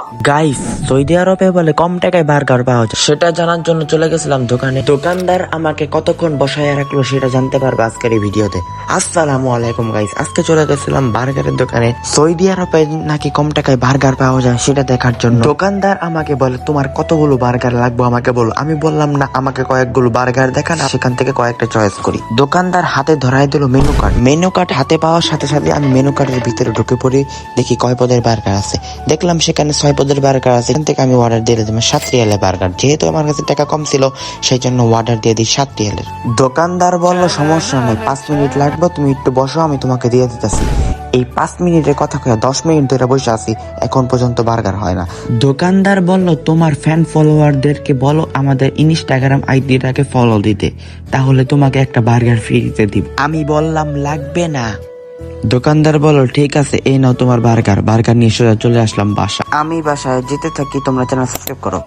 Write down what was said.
Guys, Saudi আরবে বলে কম টাকায় বার্গার পাওয়া যায়, সেটা জানার জন্য চলে গেছিলাম দোকানে। দোকানদার আমাকে কতক্ষণ বসায় রাখলো সেটা জানতে পারবে আজকের এই ভিডিওতে। আসসালামু আলাইকুম গাইস, আজকে চলে গেছিলাম বার্গারের দোকানে। সৌদি আরবে নাকি কম টাকায় বার্গার পাওয়া যায় সেটা দেখার জন্য। দোকানদার আমাকে বলে তোমার কতগুলো বার্গার লাগবে আমাকে বলো। আমি বললাম না, আমাকে কয়েকগুলো বার্গার দেখান, সেখান থেকে কয়েকটা চয়েস করি। দোকানদার হাতে ধরাই দিল মেনু কার্ড। মেনু কার্ড হাতে পাওয়ার সাথে সাথে আমি মেনু কার্ডের ভিতরে ঢুকে পড়ি, দেখি কয় পদের বার্গার আছে। দেখলাম সেখানে 6 পদের বার্গার আছে। এখান থেকে আমি অর্ডার দিয়ে দিলাম 7 রিয়ালের বার্গার। যেহেতু আমার কাছে টাকা কম ছিল সেই জন্য অর্ডার দিয়ে দিই 7 রিয়ালের। দোকানদার বলল সমস্যা নেই, 5 মিনিট লাগবে, তুমি একটু বসো, আমি তোমাকে দিয়ে দিতেছি। এই 5 মিনিটের কথা কয়ে 10 মিনিট ধরে বসে আছি, এখন পর্যন্ত বার্গার হয় না। দোকানদার বলল তোমার ফ্যান ফলোয়ারদেরকে বলো আমাদের ইনস্টাগ্রাম আইডিটাকে ফলো দিতে, তাহলে তোমাকে একটা বার্গার ফ্রি দিতে দিব। আমি বললাম লাগবে না। দোকানদার বলল ঠিক আছে, এই নাও তোমার বার্গার। বার্গার নিয়ে সোজা চলে আসলাম বাসা। আমি বাসায় যেতে থাকি, তোমরা চ্যানেল সাবস্ক্রাইব করো।